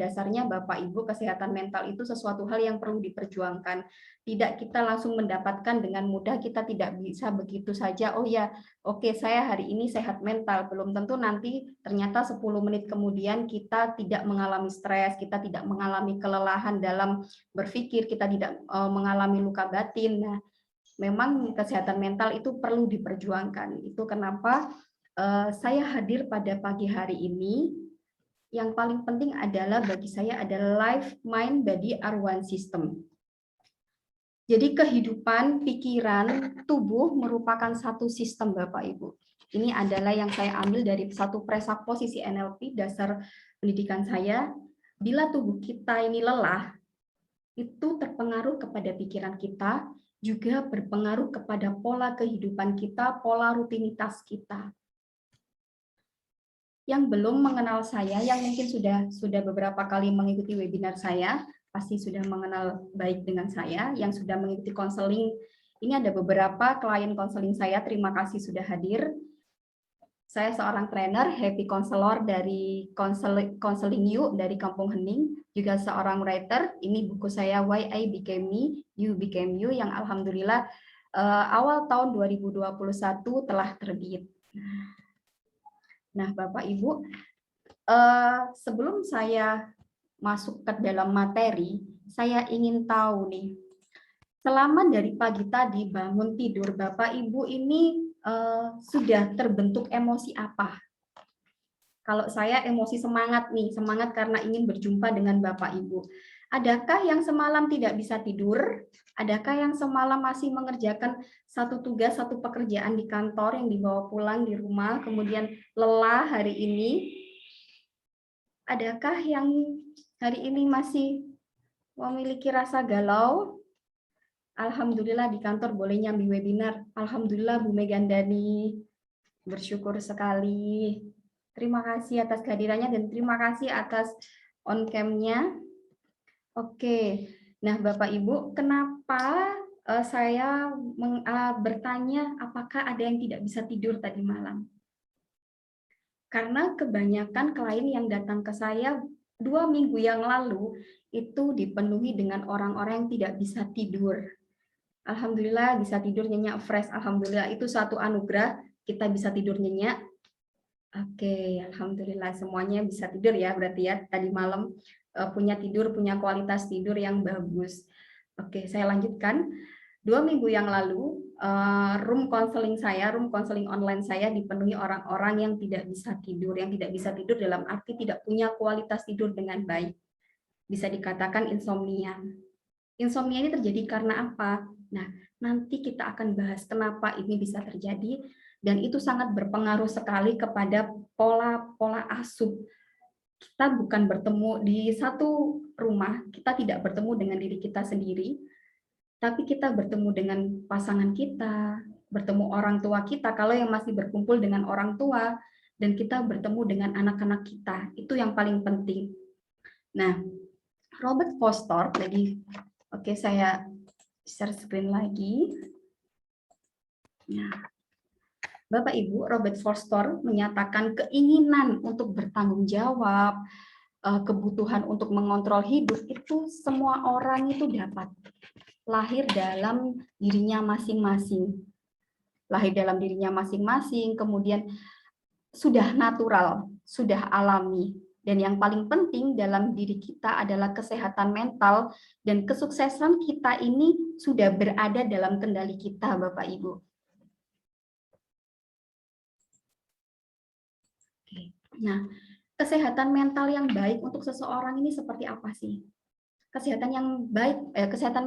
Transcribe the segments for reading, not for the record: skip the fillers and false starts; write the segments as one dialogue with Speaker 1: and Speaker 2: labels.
Speaker 1: dasarnya Bapak Ibu, kesehatan mental itu sesuatu hal yang perlu diperjuangkan. Tidak kita langsung mendapatkan dengan mudah, kita tidak bisa begitu saja, oh ya, oke, saya hari ini sehat mental. Belum tentu nanti ternyata 10 menit kemudian kita tidak mengalami stres, kita tidak mengalami kelelahan dalam berpikir, kita tidak mengalami luka batin. Nah, memang kesehatan mental itu perlu diperjuangkan. Itu kenapa saya hadir pada pagi hari ini. Yang paling penting adalah bagi saya adalah life, mind, body are one system. Jadi kehidupan, pikiran, tubuh merupakan satu sistem Bapak Ibu. Ini adalah yang saya ambil dari satu presak posisi NLP, dasar pendidikan saya. Bila tubuh kita ini lelah, itu terpengaruh kepada pikiran kita, juga berpengaruh kepada pola kehidupan kita, pola rutinitas kita. Yang belum mengenal saya, yang mungkin sudah beberapa kali mengikuti webinar saya, pasti sudah mengenal baik dengan saya. Yang sudah mengikuti konseling, ini ada beberapa klien konseling saya, terima kasih sudah hadir. Saya seorang trainer, happy counselor dari Counseling You dari Kampung Hening, juga seorang writer. Ini buku saya Why I Became Me, You Became You, yang alhamdulillah awal tahun 2021 telah terbit. Nah, Bapak Ibu, sebelum saya masuk ke dalam materi, saya ingin tahu nih, selama dari pagi tadi bangun tidur, Bapak Ibu ini sudah terbentuk emosi apa? Kalau saya emosi semangat nih, semangat karena ingin berjumpa dengan Bapak Ibu. Adakah yang semalam tidak bisa tidur? Adakah yang semalam masih mengerjakan satu tugas, satu pekerjaan di kantor yang dibawa pulang di rumah, kemudian lelah hari ini? Adakah yang hari ini masih memiliki rasa galau? Alhamdulillah di kantor boleh nyambi webinar. Alhamdulillah Bu Megandani, bersyukur sekali. Terima kasih atas kehadirannya dan terima kasih atas on cam-nya. Oke, nah Bapak Ibu, kenapa saya bertanya apakah ada yang tidak bisa tidur tadi malam? Karena kebanyakan klien yang datang ke saya 2 minggu yang lalu itu dipenuhi dengan orang-orang yang tidak bisa tidur. Alhamdulillah bisa tidur nyenyak fresh, alhamdulillah itu satu anugerah, kita bisa tidur nyenyak. Oke, alhamdulillah semuanya bisa tidur ya, berarti ya tadi malam punya kualitas tidur yang bagus. Oke, saya lanjutkan. 2 minggu yang lalu, room counseling online saya dipenuhi orang-orang yang tidak bisa tidur. Yang tidak bisa tidur dalam arti tidak punya kualitas tidur dengan baik. Bisa dikatakan insomnia. Insomnia ini terjadi karena apa? Nah, nanti kita akan bahas kenapa ini bisa terjadi. Dan itu sangat berpengaruh sekali kepada pola asup. Kita bukan bertemu di satu rumah, kita tidak bertemu dengan diri kita sendiri, tapi kita bertemu dengan pasangan kita, bertemu orang tua kita, kalau yang masih berkumpul dengan orang tua, dan kita bertemu dengan anak-anak kita. Itu yang paling penting. Nah, Robert Foster, jadi oke, saya share screen lagi. Nah, Bapak Ibu, Robert Foster menyatakan keinginan untuk bertanggung jawab, kebutuhan untuk mengontrol hidup itu semua orang itu dapat lahir dalam dirinya masing-masing. Lahir dalam dirinya masing-masing, kemudian sudah natural, sudah alami. Dan yang paling penting dalam diri kita adalah kesehatan mental dan kesuksesan kita ini sudah berada dalam kendali kita, Bapak Ibu. Nah, kesehatan mental yang baik untuk seseorang ini seperti apa sih? Kesehatan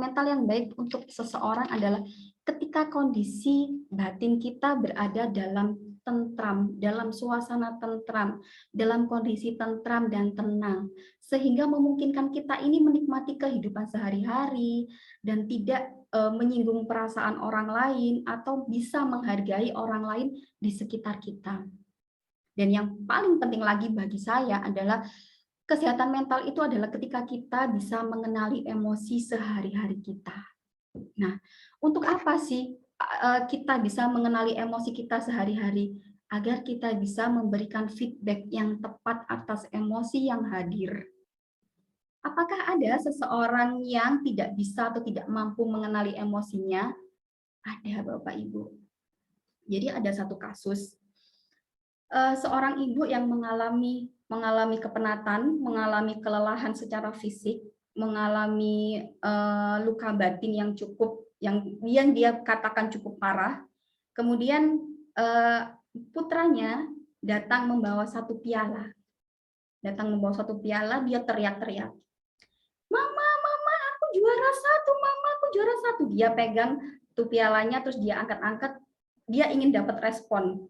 Speaker 1: mental yang baik untuk seseorang adalah ketika kondisi batin kita berada dalam tentram, dalam suasana tentram, dalam kondisi tentram dan tenang, sehingga memungkinkan kita ini menikmati kehidupan sehari-hari dan tidak menyinggung perasaan orang lain atau bisa menghargai orang lain di sekitar kita. Dan yang paling penting lagi bagi saya adalah kesehatan mental itu adalah ketika kita bisa mengenali emosi sehari-hari kita. Nah, untuk apa sih kita bisa mengenali emosi kita sehari-hari? Agar kita bisa memberikan feedback yang tepat atas emosi yang hadir. Apakah ada seseorang yang tidak bisa atau tidak mampu mengenali emosinya? Ada, Bapak Ibu. Jadi ada satu kasus, seorang ibu yang mengalami kepenatan, mengalami kelelahan secara fisik, mengalami luka batin yang dia katakan cukup parah. Kemudian putranya datang membawa satu piala. Dia teriak-teriak, "Mama, mama, aku juara satu, mama, aku juara satu." Dia pegang tuh pialanya, terus dia angkat-angkat, dia ingin dapat respon.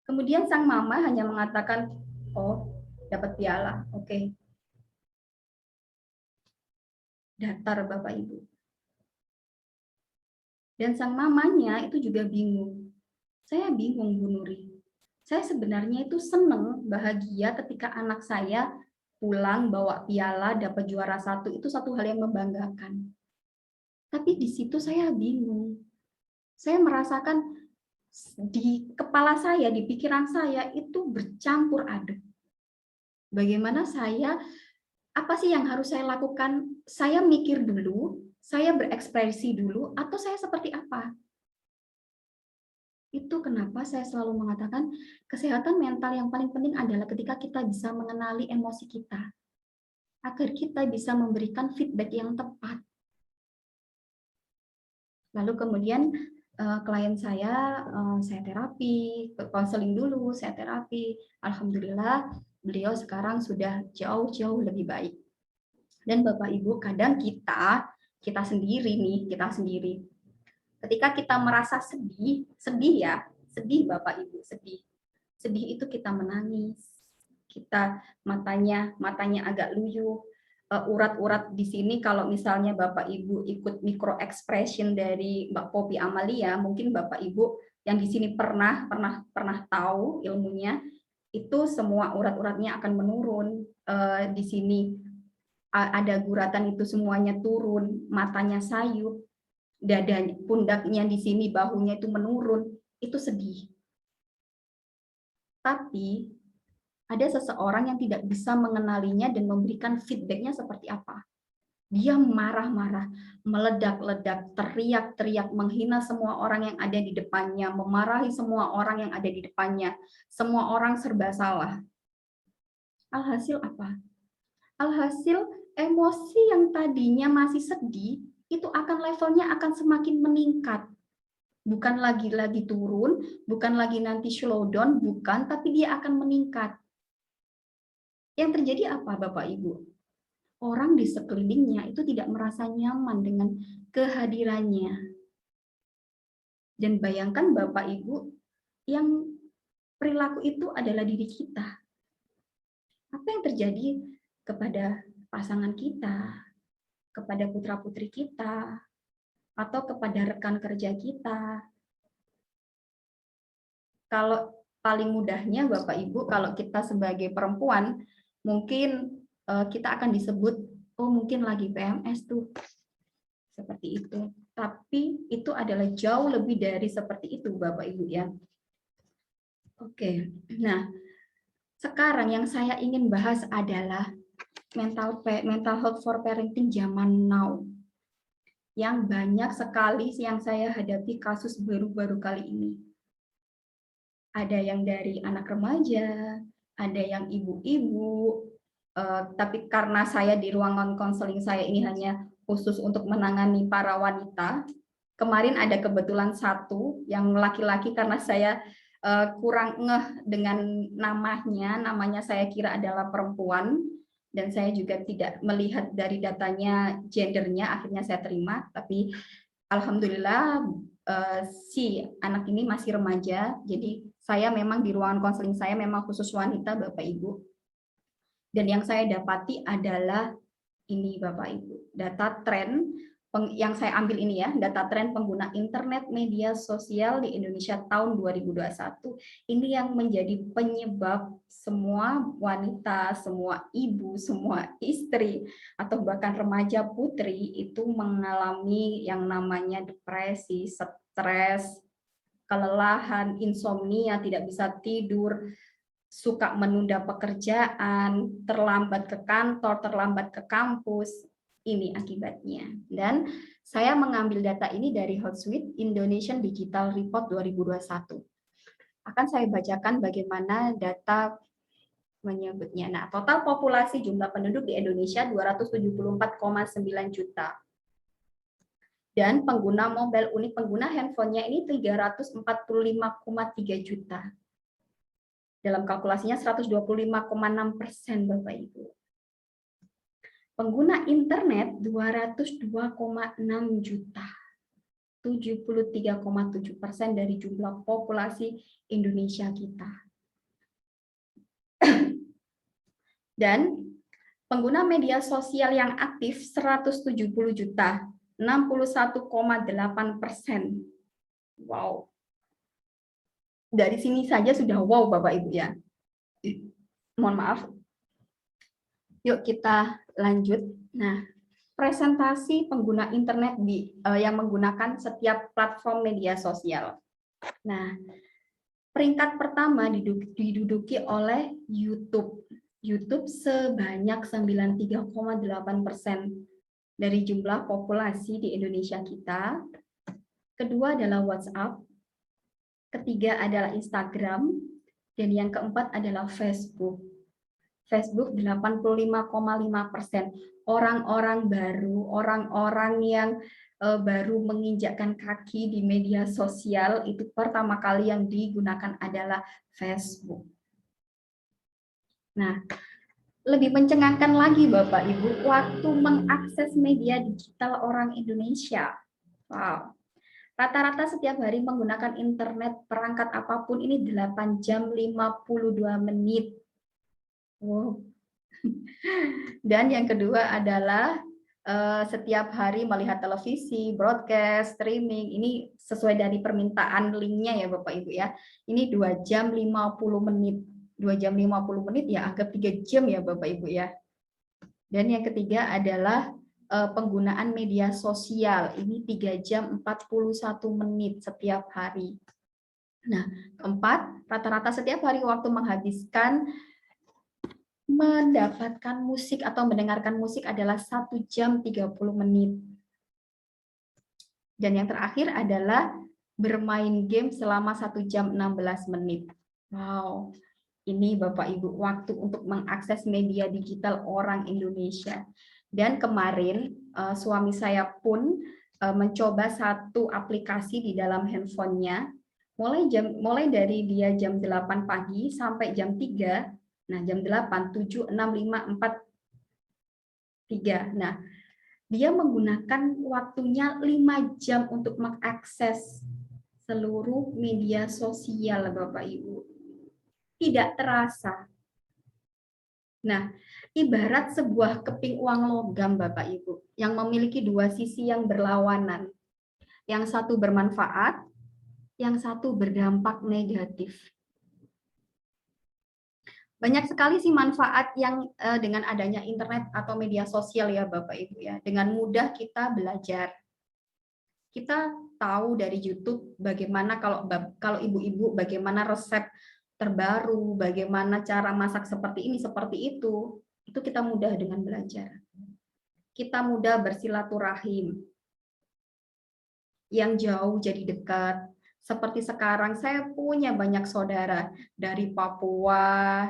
Speaker 1: Kemudian sang mama hanya mengatakan, "Oh, dapat piala, oke." Datar, Bapak Ibu. Dan sang mamanya itu juga bingung. Saya bingung, Bu Nuri. Saya sebenarnya itu senang, bahagia ketika anak saya pulang bawa piala, dapat juara satu, itu satu hal yang membanggakan. Tapi di situ saya bingung. Saya merasakan di kepala saya, di pikiran saya itu bercampur aduk. Bagaimana apa sih yang harus saya lakukan? Saya mikir dulu, saya berekspresi dulu, atau saya seperti apa? Itu kenapa saya selalu mengatakan kesehatan mental yang paling penting adalah ketika kita bisa mengenali emosi kita, agar kita bisa memberikan feedback yang tepat. Lalu kemudian klien saya terapi, konseling dulu, saya terapi. Alhamdulillah, beliau sekarang sudah jauh-jauh lebih baik. Dan Bapak Ibu, kadang kita sendiri, ketika kita merasa sedih Bapak Ibu, sedih itu kita menangis, kita matanya agak luyuh, urat-urat di sini. Kalau misalnya Bapak Ibu ikut micro expression dari Mbak Poppy Amalia, mungkin Bapak Ibu yang di sini pernah tahu ilmunya, itu semua urat-uratnya akan menurun. Di sini ada guratan, itu semuanya turun, matanya sayup, dadanya, pundaknya di sini, bahunya itu menurun, itu sedih. Tapi ada seseorang yang tidak bisa mengenalinya dan memberikan feedbacknya seperti apa. Dia marah-marah, meledak-ledak, teriak-teriak, menghina semua orang yang ada di depannya, memarahi semua orang yang ada di depannya. Semua orang serba salah. Alhasil apa? Alhasil emosi yang tadinya masih sedih, itu levelnya akan semakin meningkat. Bukan lagi turun, bukan lagi nanti slow down, bukan, tapi dia akan meningkat. Yang terjadi apa, Bapak Ibu? Orang di sekelilingnya itu tidak merasa nyaman dengan kehadirannya. Dan bayangkan Bapak Ibu, yang perilaku itu adalah diri kita. Apa yang terjadi kepada pasangan kita, kepada putra-putri kita, atau kepada rekan kerja kita? Kalau paling mudahnya Bapak Ibu, kalau kita sebagai perempuan, mungkin kita akan disebut, oh mungkin lagi PMS tuh, seperti itu. Tapi itu adalah jauh lebih dari seperti itu, Bapak Ibu ya. Oke, nah sekarang yang saya ingin bahas adalah mental health for parenting zaman now. Yang banyak sekali yang saya hadapi kasus baru-baru kali ini. Ada yang dari anak remaja, ada yang ibu-ibu, tapi karena saya di ruangan konseling saya ini hanya khusus untuk menangani para wanita, kemarin ada kebetulan satu yang laki-laki, karena saya kurang ngeh dengan namanya saya kira adalah perempuan, dan saya juga tidak melihat dari datanya gendernya, akhirnya saya terima, tapi alhamdulillah si anak ini masih remaja, jadi saya memang di ruangan konseling saya memang khusus wanita, Bapak Ibu. Dan yang saya dapati adalah ini Bapak Ibu, data tren yang saya ambil ini ya, data tren pengguna internet media sosial di Indonesia tahun 2021. Ini yang menjadi penyebab semua wanita, semua ibu, semua istri, atau bahkan remaja putri itu mengalami yang namanya depresi, stres, kelelahan, insomnia, tidak bisa tidur, suka menunda pekerjaan, terlambat ke kantor, terlambat ke kampus. Ini akibatnya. Dan saya mengambil data ini dari Hootsuite Indonesian Digital Report 2021. Akan saya bacakan bagaimana data menyebutnya. Nah, total populasi jumlah penduduk di Indonesia 274,9 juta. Dan pengguna mobile unik pengguna handphonenya ini 345,3 juta. Dalam kalkulasinya 125,6%, Bapak Ibu. Pengguna internet 202,6 juta. 73,7% dari jumlah populasi Indonesia kita. Dan pengguna media sosial yang aktif 170 juta. 61,8%. Wow. Dari sini saja sudah wow, Bapak Ibu ya. Mohon maaf. Yuk kita lanjut. Nah, presentasi pengguna internet yang menggunakan setiap platform media sosial. Nah, peringkat pertama diduduki oleh YouTube. YouTube sebanyak 93,8% dari jumlah populasi di Indonesia kita. Kedua adalah WhatsApp. Ketiga adalah Instagram. Dan yang keempat adalah Facebook. Facebook 85,5%. Orang-orang baru, orang-orang yang baru menginjakkan kaki di media sosial, itu pertama kali yang digunakan adalah Facebook. Nah, lebih mencengangkan lagi Bapak Ibu, waktu mengakses media digital orang Indonesia. Wow. Rata-rata setiap hari menggunakan internet perangkat apapun ini 8 jam 52 menit. Wow. Dan yang kedua adalah setiap hari melihat televisi, broadcast, streaming. Ini sesuai dari permintaan linknya ya Bapak Ibu ya. Ini 2 jam 50 menit. 2 jam 50 menit ya anggap 3 jam ya Bapak Ibu ya. Dan yang ketiga adalah penggunaan media sosial. Ini 3 jam 41 menit setiap hari. Nah, keempat, rata-rata setiap hari waktu menghabiskan mendapatkan musik atau mendengarkan musik adalah 1 jam 30 menit. Dan yang terakhir adalah bermain game selama 1 jam 16 menit. Wow. Ini Bapak Ibu waktu untuk mengakses media digital orang Indonesia. Dan kemarin suami saya pun mencoba satu aplikasi di dalam handphonenya. Mulai dari dia jam 8 pagi sampai jam 3. Nah, jam 8, 7, 6, 5, 4, 3. Nah, dia menggunakan waktunya 5 jam untuk mengakses seluruh media sosial Bapak Ibu. Tidak terasa. Nah, ibarat sebuah keping uang logam Bapak Ibu, yang memiliki dua sisi yang berlawanan. Yang satu bermanfaat, yang satu berdampak negatif. Banyak sekali sih manfaat yang dengan adanya internet atau media sosial ya Bapak Ibu ya. Dengan mudah kita belajar. Kita tahu dari YouTube bagaimana kalau ibu-ibu bagaimana resep terbaru, bagaimana cara masak seperti ini, seperti itu kita mudah dengan belajar. Kita mudah bersilaturahim. Yang jauh jadi dekat. Seperti sekarang saya punya banyak saudara dari Papua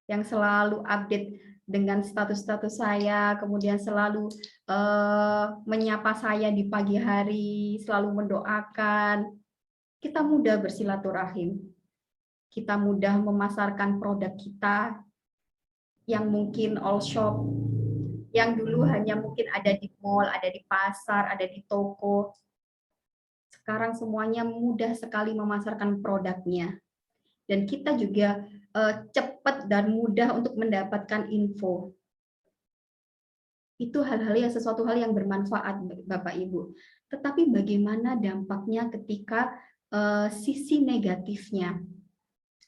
Speaker 1: yang selalu update dengan status-status saya, kemudian selalu menyapa saya di pagi hari, selalu mendoakan. Kita mudah bersilaturahim. Kita mudah memasarkan produk kita yang mungkin all shop, yang dulu hanya mungkin ada di mall, ada di pasar, ada di toko. Sekarang semuanya mudah sekali memasarkan produknya. Dan kita juga cepat dan mudah untuk mendapatkan info. Itu sesuatu hal yang bermanfaat Bapak Ibu. Tetapi bagaimana dampaknya ketika sisi negatifnya?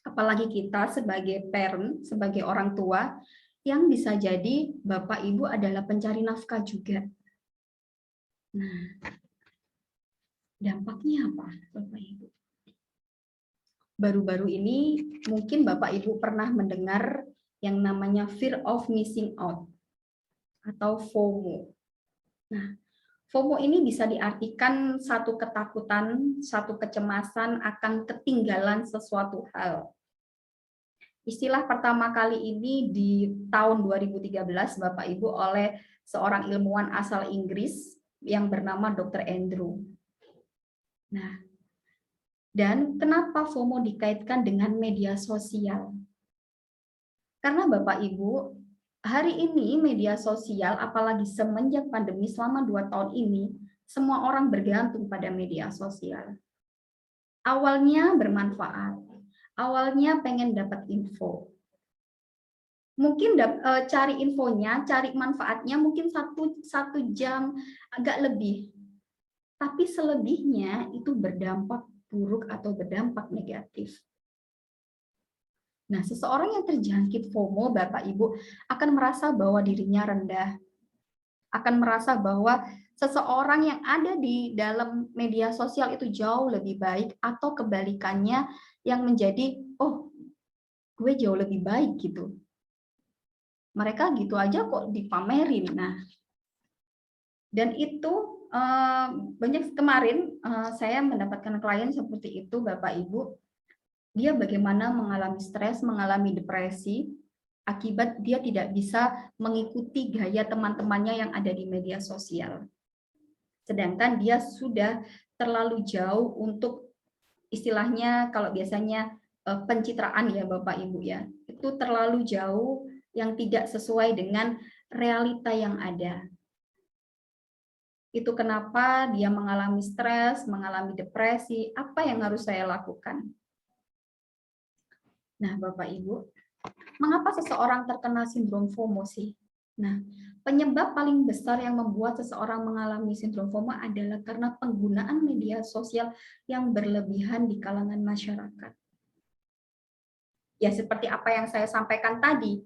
Speaker 1: Apalagi kita sebagai parent, sebagai orang tua, yang bisa jadi Bapak Ibu adalah pencari nafkah juga. Nah, dampaknya apa, Bapak Ibu? baru-baru ini mungkin Bapak Ibu pernah mendengar yang namanya fear of missing out atau FOMO. Nah, FOMO ini bisa diartikan satu ketakutan, satu kecemasan akan ketinggalan sesuatu hal. Istilah pertama kali ini di tahun 2013 Bapak Ibu oleh seorang ilmuwan asal Inggris yang bernama Dr. Andrew. Nah, dan kenapa FOMO dikaitkan dengan media sosial? Karena Bapak Ibu, hari ini media sosial, apalagi semenjak pandemi selama 2 tahun ini, semua orang bergantung pada media sosial. Awalnya bermanfaat, awalnya pengen dapat info. Mungkin cari infonya, cari manfaatnya mungkin satu jam agak lebih. Tapi selebihnya itu berdampak buruk atau berdampak negatif. Nah, seseorang yang terjangkit FOMO, Bapak Ibu, akan merasa bahwa dirinya rendah, akan merasa bahwa seseorang yang ada di dalam media sosial itu jauh lebih baik, atau kebalikannya yang menjadi, oh, gue jauh lebih baik gitu. Mereka gitu aja kok dipamerin. Nah, dan itu banyak kemarin saya mendapatkan klien seperti itu, Bapak Ibu. Dia bagaimana mengalami stres, mengalami depresi, akibat dia tidak bisa mengikuti gaya teman-temannya yang ada di media sosial. Sedangkan dia sudah terlalu jauh untuk istilahnya kalau biasanya pencitraan ya Bapak Ibu ya, itu terlalu jauh yang tidak sesuai dengan realita yang ada. Itu kenapa dia mengalami stres, mengalami depresi, apa yang harus saya lakukan? Nah, Bapak Ibu, mengapa seseorang terkena sindrom FOMO sih? Nah, penyebab paling besar yang membuat seseorang mengalami sindrom FOMO adalah karena penggunaan media sosial yang berlebihan di kalangan masyarakat. Ya, seperti apa yang saya sampaikan tadi,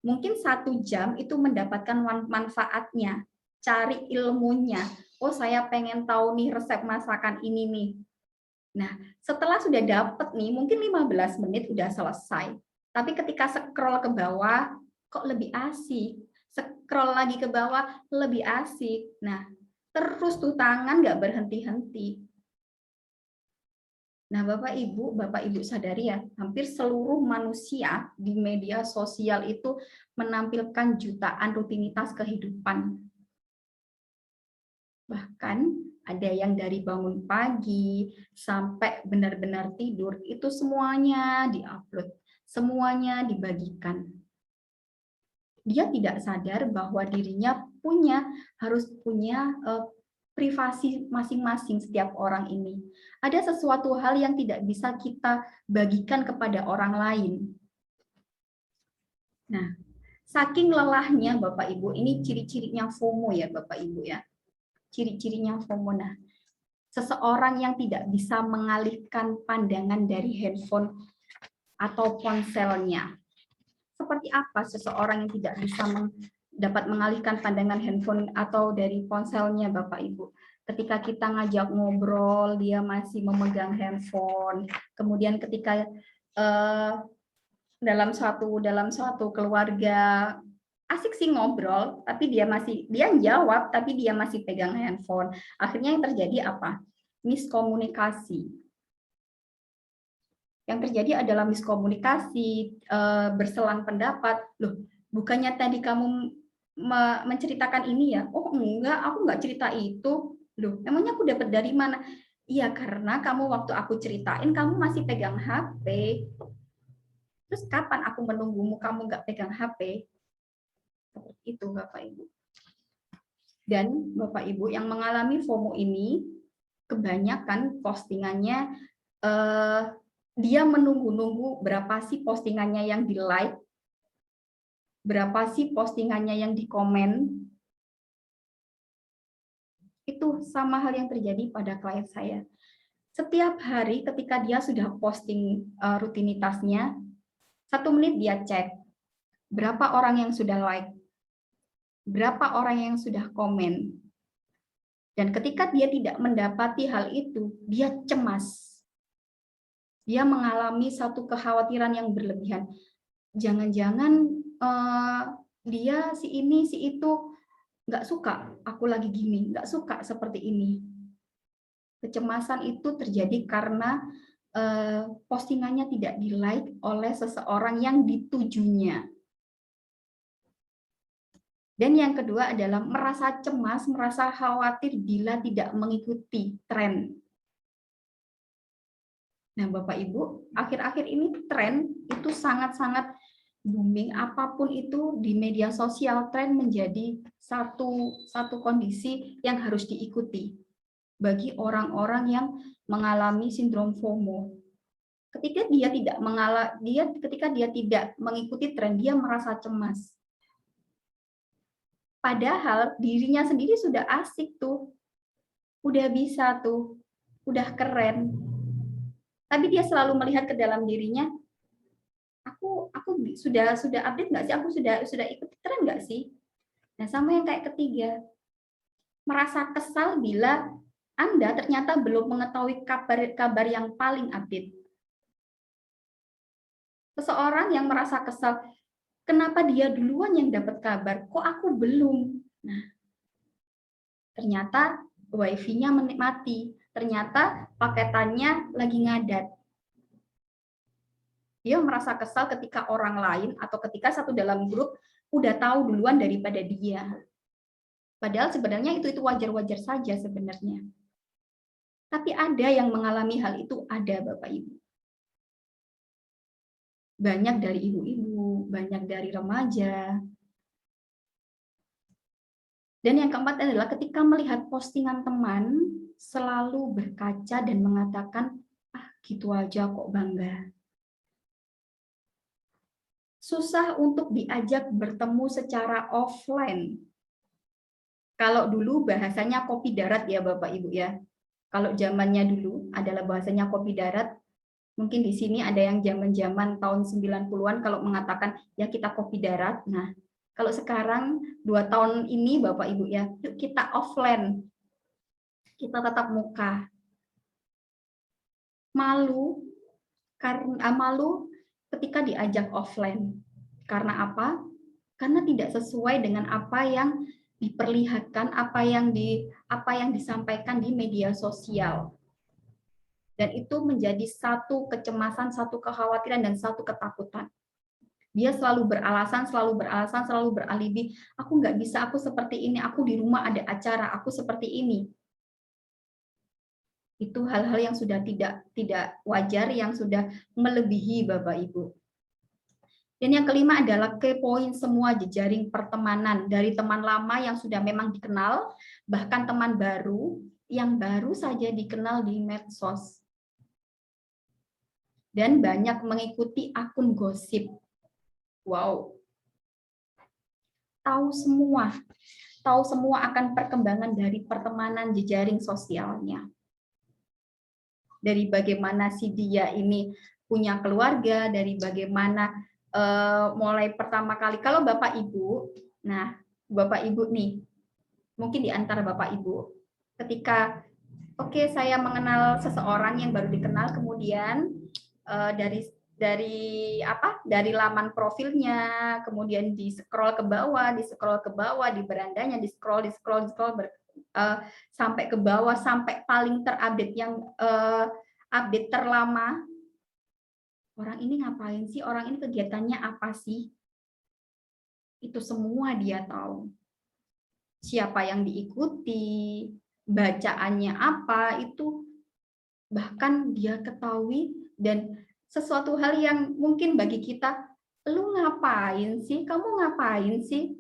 Speaker 1: mungkin 1 jam itu mendapatkan manfaatnya, cari ilmunya. Oh, saya pengen tahu nih resep masakan ini nih. Nah, setelah sudah dapat nih, mungkin 15 menit udah selesai. Tapi ketika scroll ke bawah, kok lebih asik. Scroll lagi ke bawah, lebih asik. Nah, terus tuh tangan nggak berhenti-henti. Nah, Bapak Ibu sadari ya, hampir seluruh manusia di media sosial itu menampilkan jutaan rutinitas kehidupan. Bahkan ada yang dari bangun pagi sampai benar-benar tidur, itu semuanya diupload, semuanya dibagikan. Dia tidak sadar bahwa dirinya harus punya privasi masing-masing setiap orang ini. Ada sesuatu hal yang tidak bisa kita bagikan kepada orang lain. Nah, saking lelahnya Bapak Ibu, ini ciri-cirinya FOMO ya Bapak Ibu ya. Ciri-cirinya FOMO. Nah, seseorang yang tidak bisa mengalihkan pandangan dari handphone atau ponselnya. Seperti apa seseorang yang tidak bisa dapat mengalihkan pandangan handphone atau dari ponselnya, Bapak Ibu? Ketika kita ngajak ngobrol, dia masih memegang handphone. Kemudian ketika dalam suatu keluarga asik sih ngobrol, tapi dia jawab, tapi dia masih pegang handphone. Akhirnya yang terjadi apa? Miskomunikasi. Yang terjadi adalah miskomunikasi, berselang pendapat. Loh, bukannya tadi kamu menceritakan ini ya? Oh enggak, aku enggak cerita itu. Loh, emangnya aku dapat dari mana? Iya, karena kamu waktu aku ceritain, kamu masih pegang HP. Terus kapan aku menunggumu, kamu enggak pegang HP? Seperti itu, Bapak Ibu. Dan Bapak Ibu yang mengalami FOMO ini, kebanyakan postingannya dia menunggu-nunggu berapa sih postingannya yang di-like, berapa sih postingannya yang di-komen. Itu sama hal yang terjadi pada klien saya. Setiap hari ketika dia sudah posting rutinitasnya, 1 menit dia cek berapa orang yang sudah like, berapa orang yang sudah komen. Dan ketika dia tidak mendapati hal itu, dia cemas. Dia mengalami satu kekhawatiran yang berlebihan. Jangan-jangan dia si ini, si itu nggak suka, aku lagi gini, nggak suka seperti ini. Kecemasan itu terjadi karena postingannya tidak di-like oleh seseorang yang ditujunya. Dan yang kedua adalah merasa cemas, merasa khawatir bila tidak mengikuti tren. Nah, Bapak Ibu, akhir-akhir ini tren itu sangat-sangat booming. Apapun itu di media sosial, tren menjadi satu kondisi yang harus diikuti bagi orang-orang yang mengalami sindrom FOMO. Ketika dia tidak mengikuti tren, dia merasa cemas. Padahal dirinya sendiri sudah asik tuh, udah bisa tuh, udah keren. Tapi dia selalu melihat ke dalam dirinya, aku sudah update nggak sih? Aku sudah ikut tren nggak sih? Nah, sama yang kayak ketiga, merasa kesal bila Anda ternyata belum mengetahui kabar yang paling update. Seseorang yang merasa kesal, kenapa dia duluan yang dapat kabar, kok aku belum? Nah, ternyata wifi-nya mati, ternyata paketannya lagi ngadat. Dia merasa kesal ketika orang lain atau ketika satu dalam grup udah tahu duluan daripada dia. Padahal sebenarnya itu wajar-wajar saja sebenarnya. Tapi ada yang mengalami hal itu, ada Bapak Ibu. Banyak dari ibu-ibu, banyak dari remaja. Dan yang keempat adalah ketika melihat postingan teman, selalu berkaca dan mengatakan, ah gitu aja kok bangga. Susah untuk diajak bertemu secara offline. Kalau dulu bahasanya kopi darat ya Bapak Ibu ya. Kalau zamannya dulu adalah bahasanya kopi darat. Mungkin di sini ada yang zaman-zaman tahun 90-an kalau mengatakan ya kita kopi darat. Nah, kalau sekarang 2 tahun ini Bapak Ibu ya, yuk kita offline. Kita tatap muka. Malu ketika diajak offline. Karena apa? Karena tidak sesuai dengan apa yang diperlihatkan, apa yang disampaikan di media sosial. Dan itu menjadi satu kecemasan, satu kekhawatiran, dan satu ketakutan. Dia selalu beralasan, selalu beralibi. Aku nggak bisa, aku seperti ini, aku di rumah ada acara, aku seperti ini. Itu hal-hal yang sudah tidak wajar, yang sudah melebihi Bapak Ibu. Dan yang kelima adalah kepoin semua jejaring pertemanan dari teman lama yang sudah memang dikenal, bahkan teman baru yang baru saja dikenal di medsos. Dan banyak mengikuti akun gosip. Wow. Tahu semua akan perkembangan dari pertemanan jejaring sosialnya. Dari bagaimana si dia ini punya keluarga, dari bagaimana mulai pertama kali, kalau Bapak Ibu, nah Bapak Ibu nih, mungkin di antara Bapak Ibu, ketika saya mengenal seseorang yang baru dikenal, kemudian dari laman profilnya, kemudian di scroll ke bawah, di berandanya, di scroll sampai ke bawah, sampai paling terupdate yang update terlama. Orang ini ngapain sih? Orang ini kegiatannya apa sih? Itu semua dia tahu. Siapa yang diikuti, bacaannya apa, itu bahkan dia ketahui. Dan sesuatu hal yang mungkin bagi kita, lu ngapain sih? Kamu ngapain sih?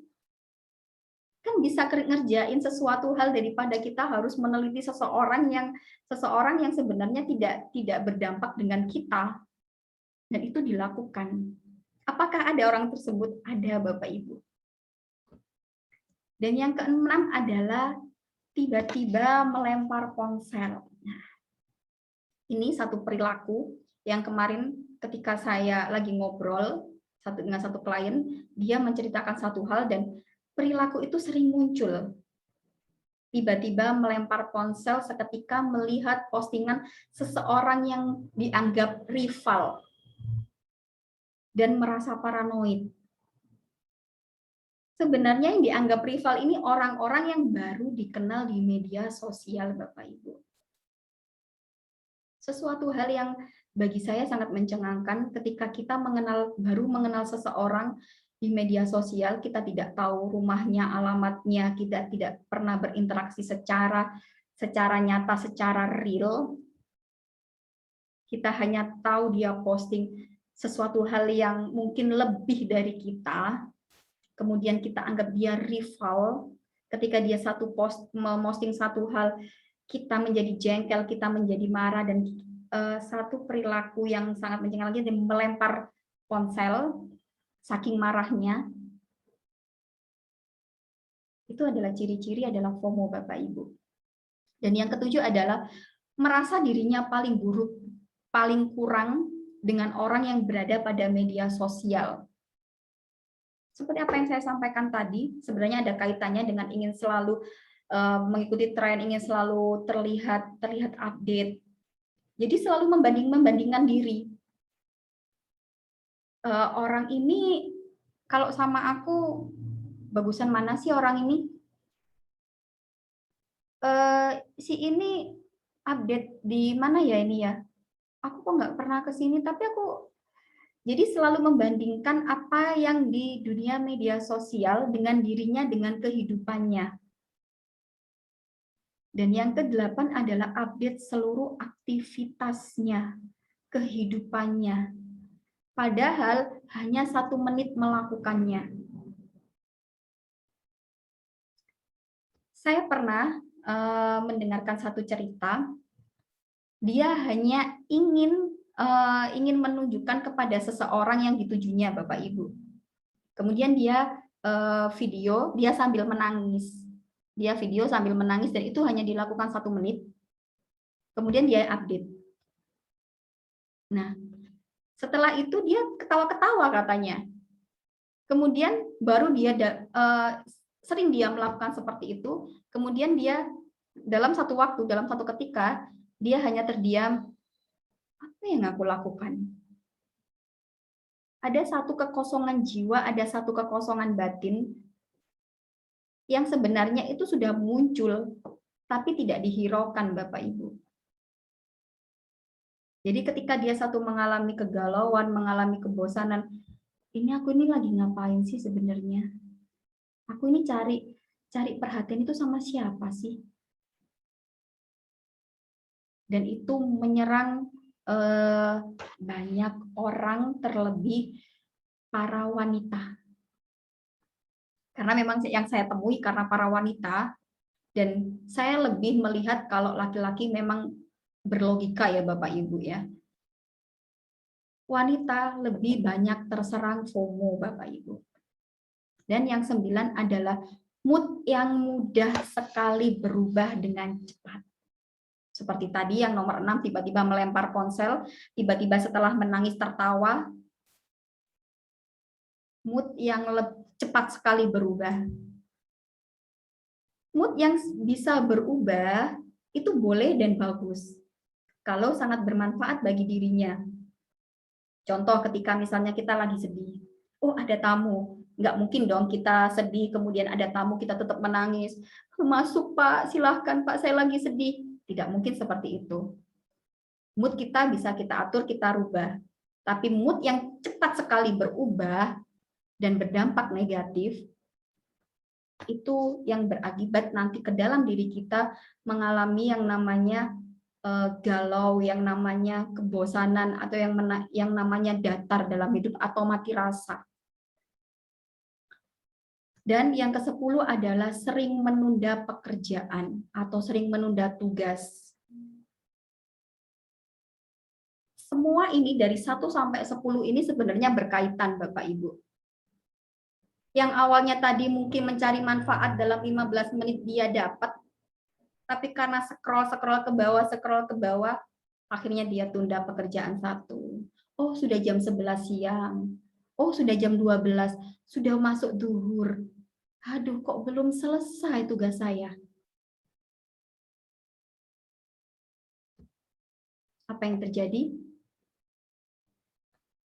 Speaker 1: Kan bisa ngerjain sesuatu hal daripada kita harus meneliti seseorang yang sebenarnya tidak berdampak dengan kita. Dan itu dilakukan. Apakah ada orang tersebut? Ada Bapak Ibu. Dan yang keenam adalah tiba-tiba melempar ponsel. Nah, ini satu perilaku yang kemarin ketika saya lagi ngobrol dengan satu klien, dia menceritakan satu hal dan perilaku itu sering muncul. tiba-tiba melempar ponsel seketika melihat postingan seseorang yang dianggap rival dan merasa paranoid. Sebenarnya yang dianggap rival ini orang-orang yang baru dikenal di media sosial, Bapak Ibu. Sesuatu hal yang bagi saya sangat mencengangkan ketika kita baru mengenal seseorang di media sosial, kita tidak tahu rumahnya, alamatnya, kita tidak pernah berinteraksi secara nyata, secara real. Kita hanya tahu dia posting sesuatu hal yang mungkin lebih dari kita, kemudian kita anggap dia rival. Ketika dia memosting satu hal, kita menjadi jengkel, kita menjadi marah, dan satu perilaku yang sangat mencengangkan lagi, melempar ponsel saking marahnya. Itu adalah ciri-ciri adalah FOMO, Bapak Ibu. Dan yang ketujuh adalah merasa dirinya paling buruk, paling kurang dengan orang yang berada pada media sosial. Seperti apa yang saya sampaikan tadi, sebenarnya ada kaitannya dengan ingin selalu mengikuti tren, ingin selalu terlihat update. Jadi selalu membandingkan diri. Orang ini kalau sama aku bagusan mana sih orang ini? Si ini update di mana ya ini ya? Aku kok nggak pernah ke sini, tapi aku jadi selalu membandingkan apa yang di dunia media sosial dengan dirinya, dengan kehidupannya. Dan yang ke-8 adalah update seluruh aktivitasnya, kehidupannya. Padahal hanya 1 menit melakukannya. Saya pernah mendengarkan satu cerita, dia hanya ingin menunjukkan kepada seseorang yang ditujunya, Bapak Ibu. Kemudian dia video, dia sambil menangis. Dia video sambil menangis dan itu hanya dilakukan 1 menit. Kemudian dia update. Nah, setelah itu dia ketawa-ketawa katanya. Kemudian baru dia sering dia melakukan seperti itu. Kemudian dia dalam satu waktu, dalam satu ketika, dia hanya terdiam. Apa yang aku lakukan? Ada satu kekosongan jiwa, ada satu kekosongan batin yang sebenarnya itu sudah muncul, tapi tidak dihiraukan, Bapak Ibu. Jadi ketika dia satu mengalami kegalauan, mengalami kebosanan, aku ini lagi ngapain sih sebenarnya? Aku ini cari perhatian itu sama siapa sih? Dan itu menyerang banyak orang, terlebih para wanita. Karena memang yang saya temui karena para wanita, dan saya lebih melihat kalau laki-laki memang berlogika ya Bapak Ibu ya. Wanita lebih banyak terserang FOMO Bapak Ibu. Dan yang 9 adalah mood yang mudah sekali berubah dengan cepat. Seperti tadi yang nomor 6 tiba-tiba melempar ponsel, tiba-tiba setelah menangis tertawa. Mood yang cepat sekali berubah. Mood yang bisa berubah itu boleh dan bagus kalau sangat bermanfaat bagi dirinya. Contoh ketika misalnya kita lagi sedih, oh ada tamu, nggak mungkin dong kita sedih kemudian ada tamu kita tetap menangis. Masuk Pak, silahkan Pak, saya lagi sedih. Tidak mungkin seperti itu. Mood kita bisa kita atur, kita rubah. Tapi mood yang cepat sekali berubah dan berdampak negatif, itu yang berakibat nanti ke dalam diri kita mengalami yang namanya galau, yang namanya kebosanan, atau yang namanya datar dalam hidup atau mati rasa. Dan yang ke-10 adalah sering menunda pekerjaan atau sering menunda tugas. Semua ini dari 1 sampai 10 ini sebenarnya berkaitan Bapak Ibu. Yang awalnya tadi mungkin mencari manfaat dalam 15 menit dia dapat, tapi karena scroll ke bawah, akhirnya dia tunda pekerjaan 1. Oh, sudah jam 11 siang. Oh, sudah jam 12, sudah masuk zuhur. Aduh, kok belum selesai tugas saya. Apa yang terjadi?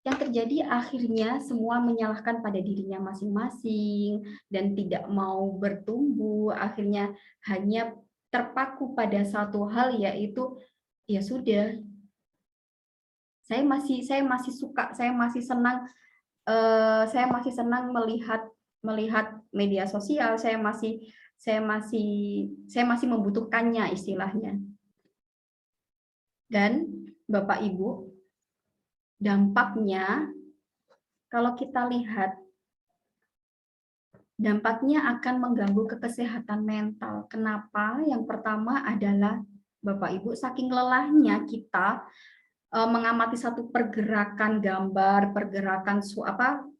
Speaker 1: Yang terjadi akhirnya semua menyalahkan pada dirinya masing-masing dan tidak mau bertumbuh, akhirnya hanya terpaku pada satu hal, yaitu ya sudah, saya masih suka, saya masih senang melihat media sosial, saya masih membutuhkannya istilahnya. Dan Bapak Ibu, dampaknya kalau kita lihat, dampaknya akan mengganggu kesehatan mental. Kenapa? Yang pertama adalah Bapak Ibu, saking lelahnya kita mengamati satu pergerakan gambar, pergerakan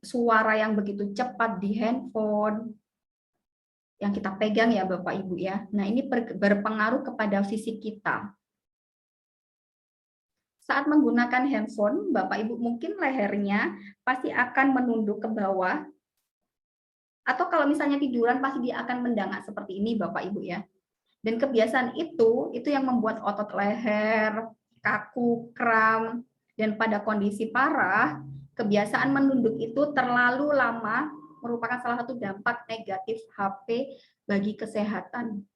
Speaker 1: suara yang begitu cepat di handphone yang kita pegang ya Bapak Ibu ya. Nah, ini berpengaruh kepada fisik kita. Saat menggunakan handphone, Bapak Ibu mungkin lehernya pasti akan menunduk ke bawah, atau kalau misalnya tiduran pasti dia akan mendangak seperti ini Bapak Ibu ya. Dan kebiasaan itu yang membuat otot leher kaku, kram, dan pada kondisi parah, kebiasaan menunduk itu terlalu lama merupakan salah satu dampak negatif HP bagi kesehatan,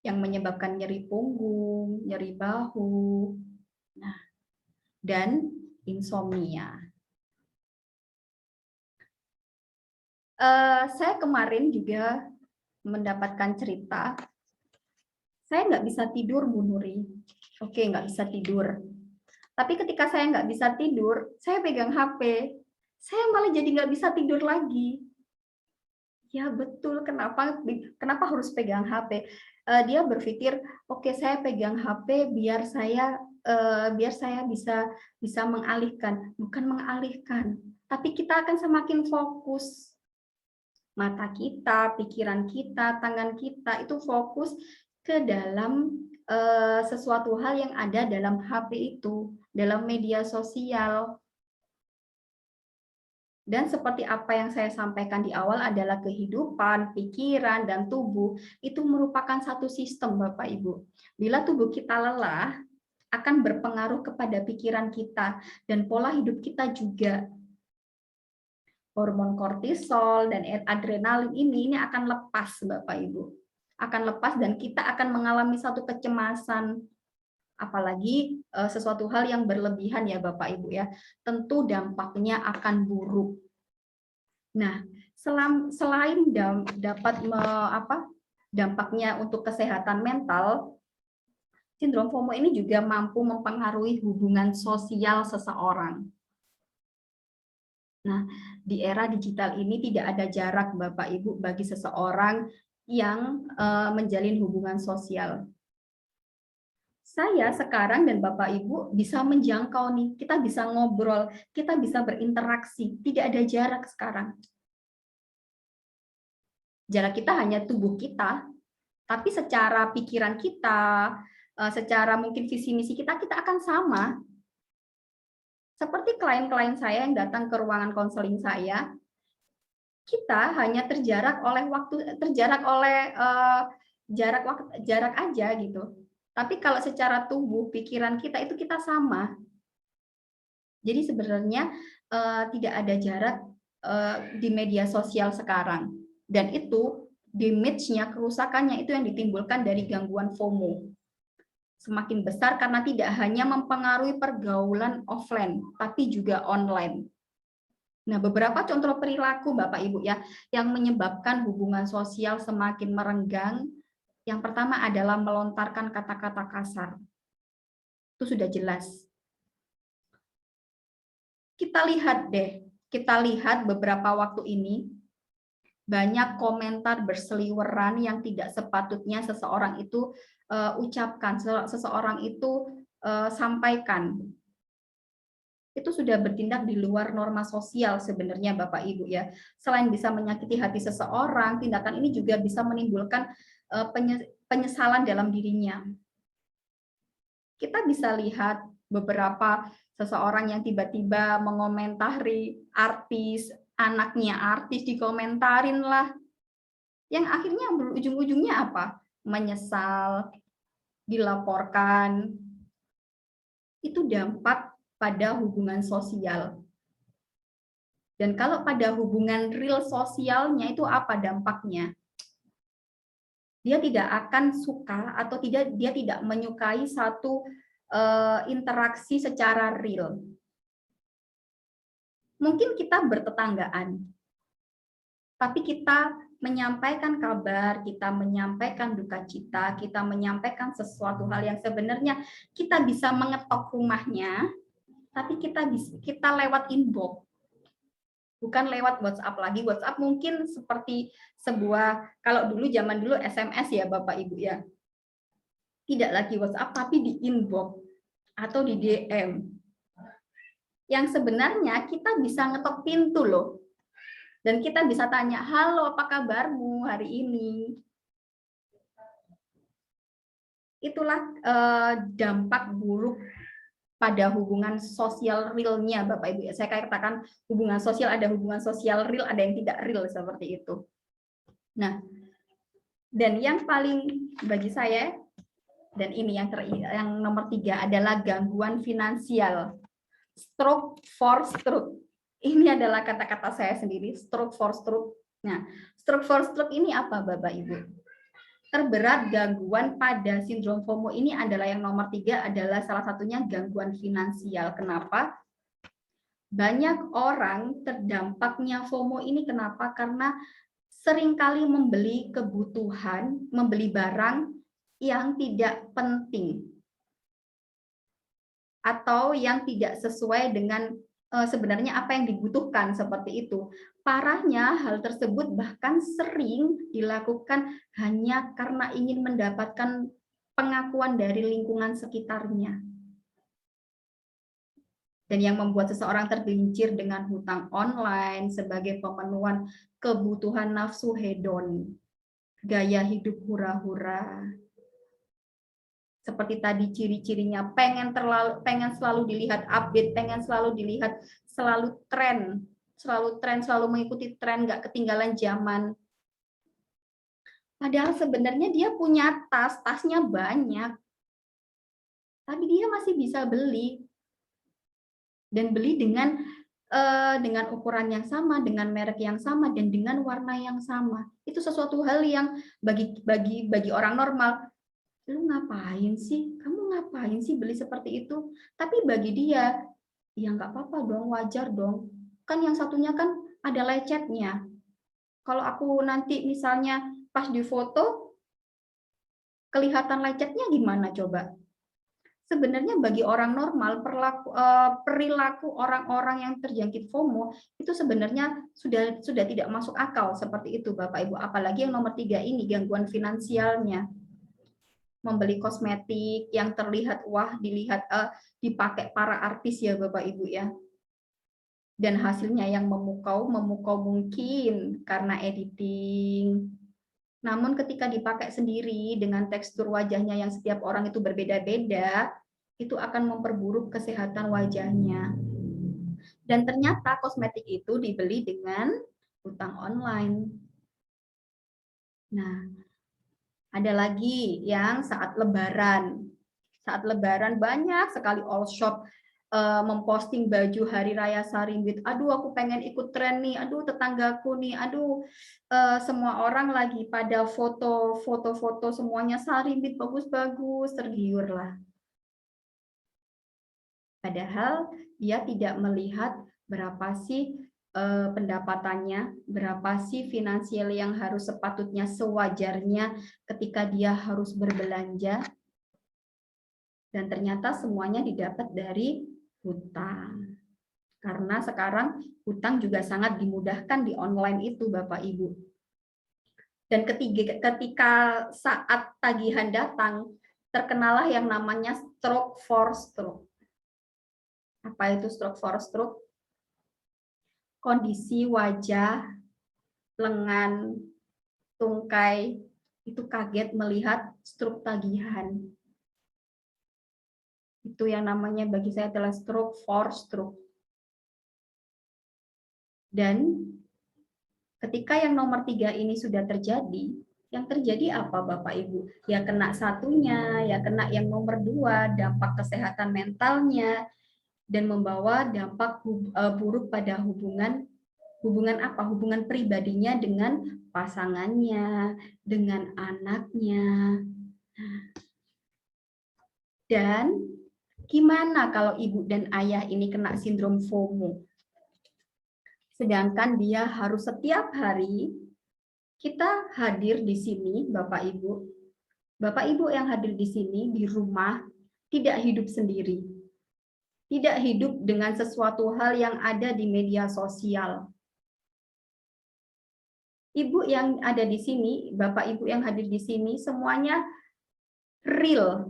Speaker 1: yang menyebabkan nyeri punggung, nyeri bahu, nah, dan insomnia. Saya kemarin juga mendapatkan cerita, saya nggak bisa tidur, Bu Nuri. Oke, nggak bisa tidur. Tapi ketika saya nggak bisa tidur, saya pegang HP, saya malah jadi nggak bisa tidur lagi. Ya betul, kenapa harus pegang HP? Dia berpikir, oke, saya pegang HP biar saya bisa mengalihkan, bukan mengalihkan, tapi kita akan semakin fokus. Mata kita, pikiran kita, tangan kita itu fokus ke dalam sesuatu hal yang ada dalam HP itu, dalam media sosial. Dan seperti apa yang saya sampaikan di awal adalah kehidupan, pikiran, dan tubuh itu merupakan satu sistem, Bapak Ibu. Bila tubuh kita lelah, akan berpengaruh kepada pikiran kita dan pola hidup kita juga. Hormon kortisol dan adrenalin ini akan lepas, Bapak Ibu. Akan lepas dan kita akan mengalami satu kecemasan, apalagi sesuatu hal yang berlebihan ya Bapak Ibu ya, tentu dampaknya akan buruk. Nah, selain dapat dampaknya untuk kesehatan mental, sindrom FOMO ini juga mampu mempengaruhi hubungan sosial seseorang. Nah, di era digital ini tidak ada jarak Bapak Ibu bagi seseorang yang menjalin hubungan sosial. Saya sekarang dan Bapak Ibu bisa menjangkau nih, kita bisa ngobrol, kita bisa berinteraksi, tidak ada jarak sekarang. Jarak kita hanya tubuh kita, tapi secara pikiran kita, secara mungkin visi misi kita akan sama. Seperti klien-klien saya yang datang ke ruangan konseling saya, kita hanya terjarak oleh jarak aja gitu. Tapi kalau secara tubuh, pikiran kita itu kita sama. Jadi sebenarnya tidak ada jarak di media sosial sekarang. Dan itu damage-nya, kerusakannya itu yang ditimbulkan dari gangguan FOMO. Semakin besar karena tidak hanya mempengaruhi pergaulan offline, tapi juga online. Nah, beberapa contoh perilaku Bapak Ibu ya yang menyebabkan hubungan sosial semakin merenggang. Yang pertama adalah melontarkan kata-kata kasar. Itu sudah jelas. Kita lihat beberapa waktu ini banyak komentar berseliweran yang tidak sepatutnya seseorang itu ucapkan, seseorang itu sampaikan. Itu sudah bertindak di luar norma sosial sebenarnya Bapak Ibu ya. Selain bisa menyakiti hati seseorang, tindakan ini juga bisa menimbulkan penyesalan dalam dirinya. Kita bisa lihat beberapa seseorang yang tiba-tiba mengomentari artis, anaknya artis dikomentarin lah. Yang akhirnya berujung-ujungnya apa? Menyesal, dilaporkan. Itu dampak pada hubungan sosial. Dan kalau pada hubungan real sosialnya itu apa dampaknya? Dia tidak akan suka atau dia tidak menyukai satu interaksi secara real. Mungkin kita bertetanggaan, tapi kita menyampaikan kabar, kita menyampaikan duka cita, kita menyampaikan sesuatu hal yang sebenarnya kita bisa mengetok rumahnya, tapi kita lewat inbox, bukan lewat WhatsApp lagi. WhatsApp mungkin seperti sebuah, kalau dulu zaman dulu SMS ya Bapak Ibu ya, tidak lagi WhatsApp tapi di inbox atau di DM. Yang sebenarnya kita bisa ngetok pintu loh. Dan kita bisa tanya, halo apa kabarmu hari ini? Itulah dampak buruk pada hubungan sosial realnya Bapak Ibu. Saya katakan hubungan sosial, ada hubungan sosial real, ada yang tidak real seperti itu. Nah, dan yang paling bagi saya, dan ini yang nomor 3 adalah gangguan finansial. Stroke for stroke. Ini adalah kata-kata saya sendiri, stroke for stroke. Nah, stroke for stroke ini apa Bapak Ibu? Terberat gangguan pada sindrom FOMO ini adalah yang nomor 3 adalah salah satunya gangguan finansial. Kenapa? Banyak orang terdampaknya FOMO ini kenapa? Karena seringkali membeli kebutuhan, membeli barang yang tidak penting atau yang tidak sesuai dengan sebenarnya apa yang dibutuhkan seperti itu. Parahnya hal tersebut bahkan sering dilakukan hanya karena ingin mendapatkan pengakuan dari lingkungan sekitarnya. Dan yang membuat seseorang tergelincir dengan hutang online sebagai pemenuhan kebutuhan nafsu hedon, gaya hidup hura-hura. Seperti tadi ciri-cirinya, pengen selalu dilihat update, pengen selalu dilihat, selalu tren, selalu mengikuti tren, nggak ketinggalan zaman. Padahal sebenarnya dia punya tasnya banyak, tapi dia masih bisa beli, dan beli dengan ukuran yang sama, dengan merek yang sama, dan dengan warna yang sama. Itu sesuatu hal yang bagi orang normal, lu ngapain sih? Kamu ngapain sih beli seperti itu? Tapi bagi dia, ya nggak apa-apa dong, wajar dong. Kan yang satunya kan ada lecetnya. Kalau aku nanti misalnya pas di foto, kelihatan lecetnya gimana coba? Sebenarnya bagi orang normal, perilaku orang-orang yang terjangkit FOMO itu sebenarnya sudah tidak masuk akal seperti itu Bapak Ibu. Apalagi yang nomor 3 ini, gangguan finansialnya. Membeli kosmetik yang terlihat wah, dipakai para artis ya Bapak Ibu ya, dan hasilnya yang memukau mungkin karena editing, namun ketika dipakai sendiri dengan tekstur wajahnya yang setiap orang itu berbeda-beda, itu akan memperburuk kesehatan wajahnya. Dan ternyata kosmetik itu dibeli dengan hutang online. Nah, ada lagi yang saat Lebaran. Saat Lebaran banyak sekali all shop memposting baju hari raya Sarimbit. Aduh, aku pengen ikut tren nih. Aduh, tetanggaku nih. Aduh, semua orang lagi pada foto semuanya Sarimbit bagus-bagus, tergiur lah. Padahal dia tidak melihat berapa sih pendapatannya, berapa sih finansial yang harus sepatutnya sewajarnya ketika dia harus berbelanja. Dan ternyata semuanya didapat dari hutang. Karena sekarang hutang juga sangat dimudahkan di online itu Bapak Ibu. Dan ketika saat tagihan datang, terkenalah yang namanya stroke for stroke. Apa itu stroke for stroke? Kondisi wajah, lengan, tungkai itu kaget melihat stroke tagihan. Itu yang namanya bagi saya adalah stroke for stroke. Dan ketika yang nomor 3 ini sudah terjadi, Yang terjadi apa Bapak Ibu? Ya kena satunya, ya kena yang nomor 2, dampak kesehatan mentalnya, dan membawa dampak buruk pada hubungan apa? Hubungan pribadinya dengan pasangannya, dengan anaknya. Dan gimana kalau ibu dan ayah ini kena sindrom FOMO? Sedangkan dia harus setiap hari kita hadir di sini, Bapak Ibu. Bapak Ibu yang hadir di sini di rumah tidak hidup sendiri. Tidak hidup dengan sesuatu hal yang ada di media sosial. Ibu yang ada di sini, Bapak Ibu yang hadir di sini, semuanya real.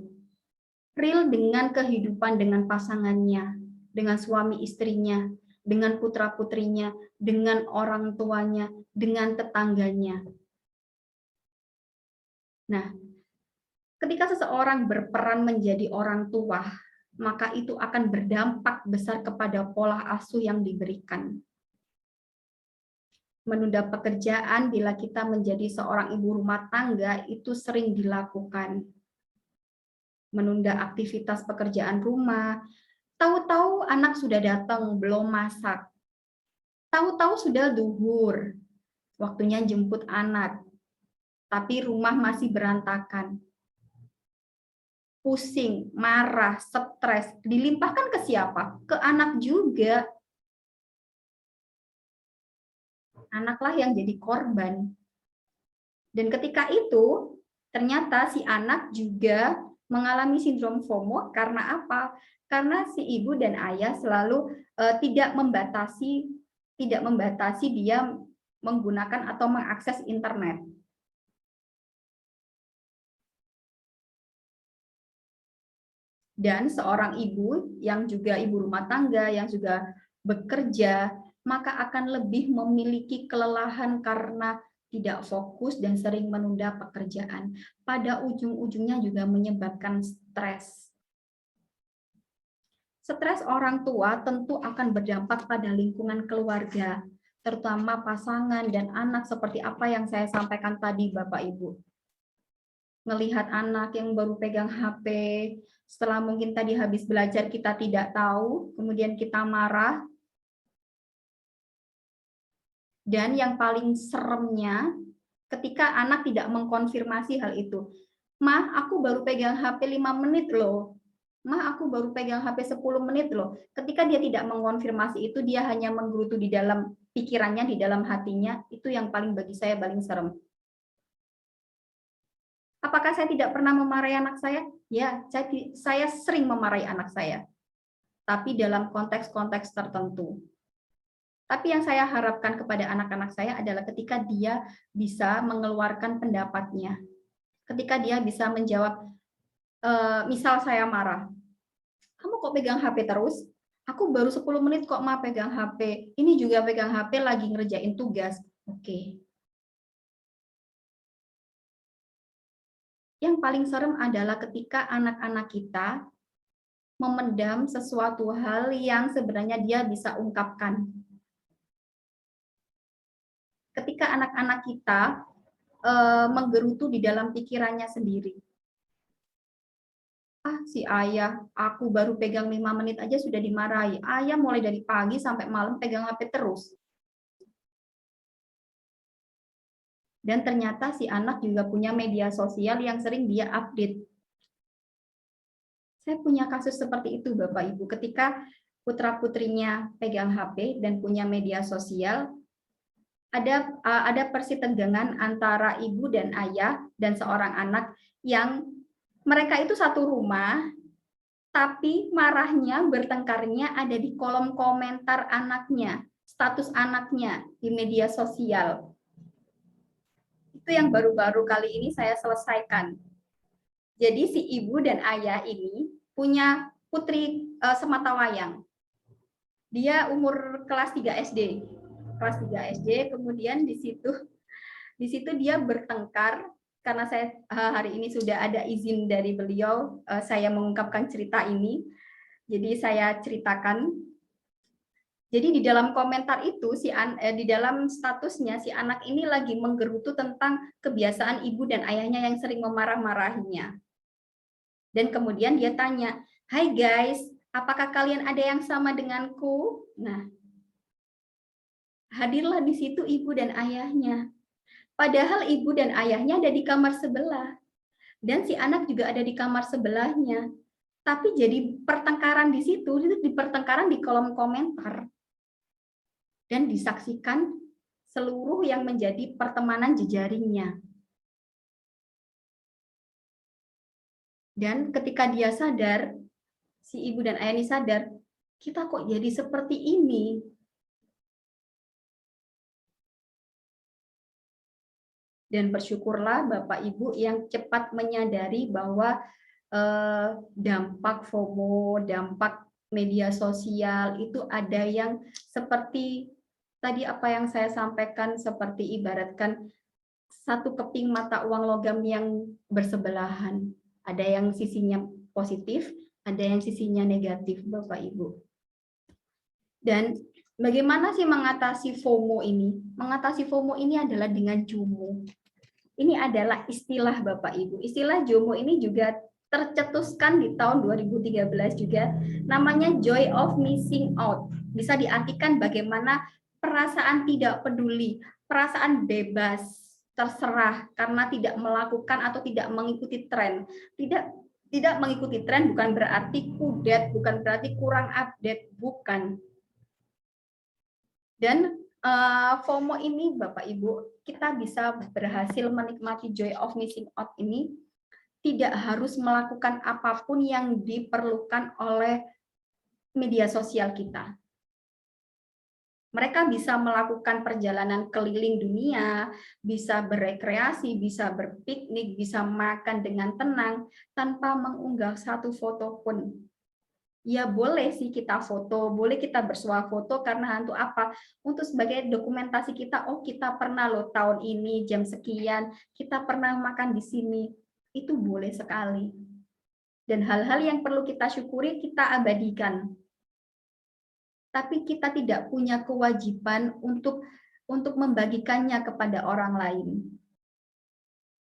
Speaker 1: Real dengan kehidupan dengan pasangannya, dengan suami istrinya, dengan putra-putrinya, dengan orang tuanya, dengan tetangganya. Nah, ketika seseorang berperan menjadi orang tua, maka itu akan berdampak besar kepada pola asuh yang diberikan. Menunda pekerjaan bila kita menjadi seorang ibu rumah tangga itu sering dilakukan. Menunda aktivitas pekerjaan rumah, tahu-tahu anak sudah datang belum masak. Tahu-tahu sudah zuhur, waktunya jemput anak, tapi rumah masih berantakan. Pusing, marah, stres, dilimpahkan ke siapa? Ke anak juga. Anaklah yang jadi korban. Dan ketika itu, ternyata si anak juga mengalami sindrom FOMO karena apa? Karena si ibu dan ayah selalu tidak membatasi dia menggunakan atau mengakses internet. Dan seorang ibu yang juga ibu rumah tangga yang juga bekerja, maka akan lebih memiliki kelelahan karena tidak fokus dan sering menunda pekerjaan. Pada ujung-ujungnya juga menyebabkan stres. Stres orang tua tentu akan berdampak pada lingkungan keluarga, terutama pasangan dan anak seperti apa yang saya sampaikan tadi Bapak Ibu. Melihat anak yang baru pegang HP, setelah mungkin tadi habis belajar kita tidak tahu, kemudian kita marah. Dan yang paling seremnya, ketika anak tidak mengkonfirmasi hal itu. "Ma, aku baru pegang HP 5 menit loh. Ma, aku baru pegang HP 10 menit loh." Ketika dia tidak mengkonfirmasi itu, dia hanya menggerutu di dalam pikirannya, di dalam hatinya, itu yang paling bagi saya paling serem. Apakah saya tidak pernah memarahi anak saya? Ya, saya sering memarahi anak saya. Tapi dalam konteks-konteks tertentu. Tapi yang saya harapkan kepada anak-anak saya adalah ketika dia bisa mengeluarkan pendapatnya. Ketika dia bisa menjawab, misal saya marah, "Kamu kok pegang HP terus? Aku baru 10 menit kok Ma pegang HP. Ini juga pegang HP lagi ngerjain tugas." Oke. Yang paling serem adalah ketika anak-anak kita memendam sesuatu hal yang sebenarnya dia bisa ungkapkan. Ketika anak-anak kita menggerutu di dalam pikirannya sendiri. "Ah, si ayah, aku baru pegang 5 menit aja sudah dimarahi. Ayah mulai dari pagi sampai malam pegang HP terus." Dan ternyata si anak juga punya media sosial yang sering dia update. Saya punya kasus seperti itu, Bapak Ibu. Ketika putra-putrinya pegang HP dan punya media sosial, ada persitegangan antara ibu dan ayah dan seorang anak yang mereka itu satu rumah, tapi marahnya, bertengkarnya ada di kolom komentar anaknya, status anaknya di media sosial. Itu yang baru-baru kali ini saya selesaikan. Jadi si ibu dan ayah ini punya putri sematawayang. Dia umur kelas 3 SD. Kelas 3 SD, kemudian di situ dia bertengkar karena saya hari ini sudah ada izin dari beliau, saya mengungkapkan cerita ini. Jadi saya ceritakan. Jadi di dalam komentar itu di dalam statusnya si anak ini lagi menggerutu tentang kebiasaan ibu dan ayahnya yang sering memarah-marahinya. Dan kemudian dia tanya, "Hai guys, apakah kalian ada yang sama denganku?" Nah, hadirlah di situ ibu dan ayahnya. Padahal ibu dan ayahnya ada di kamar sebelah dan si anak juga ada di kamar sebelahnya. Tapi jadi pertengkaran di situ, itu di pertengkaran di kolom komentar. Dan disaksikan seluruh yang menjadi pertemanan jejaringnya. Dan ketika dia sadar, si ibu dan ayah ini sadar, kita kok jadi seperti ini? Dan bersyukurlah Bapak Ibu yang cepat menyadari bahwa dampak FOMO, dampak media sosial itu ada yang seperti tadi apa yang saya sampaikan, seperti ibaratkan satu keping mata uang logam yang bersebelahan. Ada yang sisinya positif, ada yang sisinya negatif, Bapak Ibu. Dan bagaimana sih mengatasi FOMO ini? Mengatasi FOMO ini adalah dengan JOMO. Ini adalah istilah Bapak Ibu. Istilah JOMO ini juga tercetuskan di tahun 2013 juga, namanya joy of missing out. Bisa diartikan bagaimana perasaan tidak peduli, perasaan bebas, terserah karena tidak melakukan atau tidak mengikuti tren. Tidak mengikuti tren bukan berarti kudet, bukan berarti kurang update, bukan. Dan FOMO ini Bapak Ibu, kita bisa berhasil menikmati joy of missing out ini tidak harus melakukan apapun yang diperlukan oleh media sosial kita. Mereka bisa melakukan perjalanan keliling dunia, bisa berekreasi, bisa berpiknik, bisa makan dengan tenang tanpa mengunggah satu foto pun. Ya boleh sih kita foto, boleh kita bersuah foto karena untuk apa? Untuk sebagai dokumentasi kita, oh kita pernah loh tahun ini jam sekian, kita pernah makan di sini. Itu boleh sekali. Dan hal-hal yang perlu kita syukuri kita abadikan. Tapi kita tidak punya kewajiban untuk membagikannya kepada orang lain.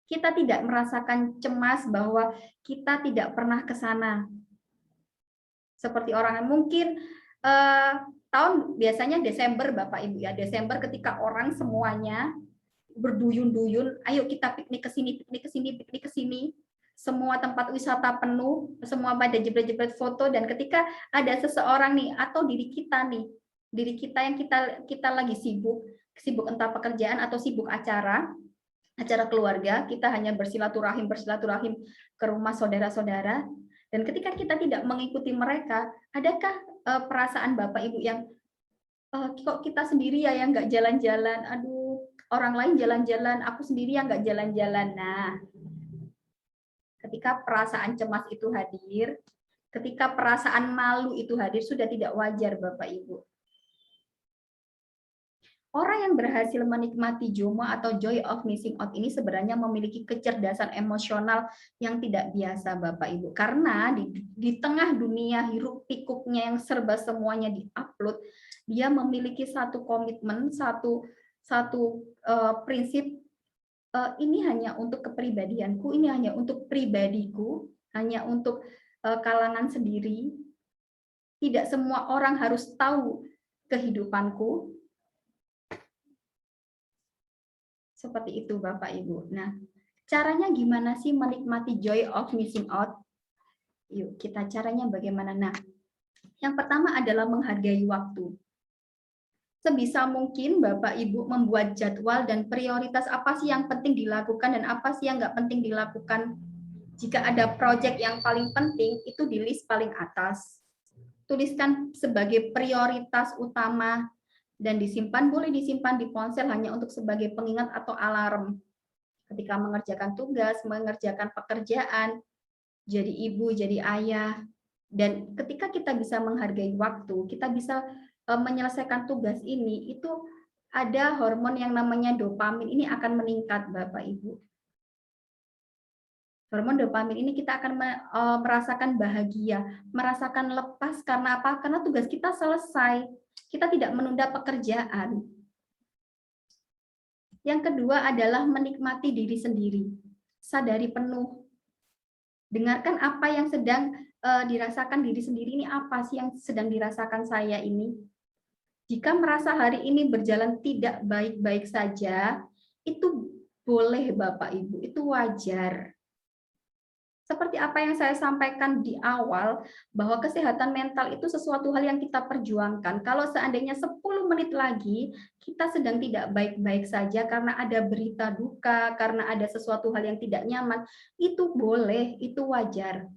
Speaker 1: Kita tidak merasakan cemas bahwa kita tidak pernah ke sana. Seperti orang yang mungkin tahun biasanya Desember Bapak Ibu ya, Desember ketika orang semuanya berduyun-duyun, ayo kita piknik ke sini, piknik ke sini, piknik ke sini. Semua tempat wisata penuh, semua pada jebret-jebret foto, dan ketika ada seseorang nih atau diri kita yang kita lagi sibuk entah pekerjaan atau sibuk acara keluarga, kita hanya bersilaturahim ke rumah saudara-saudara. Dan ketika kita tidak mengikuti mereka, adakah perasaan Bapak Ibu yang kok kita sendiri ya yang nggak jalan-jalan, aduh orang lain jalan-jalan, aku sendiri yang nggak jalan-jalan. Nah, ketika perasaan cemas itu hadir, ketika perasaan malu itu hadir, sudah tidak wajar Bapak Ibu. Orang yang berhasil menikmati JOMO atau joy of missing out ini sebenarnya memiliki kecerdasan emosional yang tidak biasa Bapak Ibu. Karena di tengah dunia hiruk pikuknya yang serba semuanya diupload, dia memiliki satu komitmen, satu prinsip, ini hanya untuk kepribadianku, ini hanya untuk pribadiku, hanya untuk kalangan sendiri. Tidak semua orang harus tahu kehidupanku. Seperti itu Bapak Ibu. Nah, caranya gimana sih menikmati joy of missing out? Yuk, kita caranya bagaimana? Nah, yang pertama adalah menghargai waktu. Sebisa mungkin Bapak Ibu membuat jadwal dan prioritas apa sih yang penting dilakukan dan apa sih yang nggak penting dilakukan. Jika ada proyek yang paling penting, itu di list paling atas. Tuliskan sebagai prioritas utama dan disimpan, boleh disimpan di ponsel hanya untuk sebagai pengingat atau alarm. Ketika mengerjakan tugas, mengerjakan pekerjaan, jadi ibu, jadi ayah. Dan ketika kita bisa menghargai waktu, kita bisa menyelesaikan tugas ini, itu ada hormon yang namanya dopamin, ini akan meningkat Bapak Ibu. Hormon dopamin ini kita akan merasakan bahagia, merasakan lepas karena apa? Karena tugas kita selesai. Kita tidak menunda pekerjaan. Yang kedua adalah menikmati diri sendiri. Sadari penuh. Dengarkan apa yang sedang dirasakan diri sendiri, ini apa sih yang sedang dirasakan saya ini. Jika merasa hari ini berjalan tidak baik-baik saja, itu boleh Bapak Ibu, itu wajar. Seperti apa yang saya sampaikan di awal, bahwa kesehatan mental itu sesuatu hal yang kita perjuangkan. Kalau seandainya 10 menit lagi kita sedang tidak baik-baik saja karena ada berita duka, karena ada sesuatu hal yang tidak nyaman, itu boleh, itu wajar.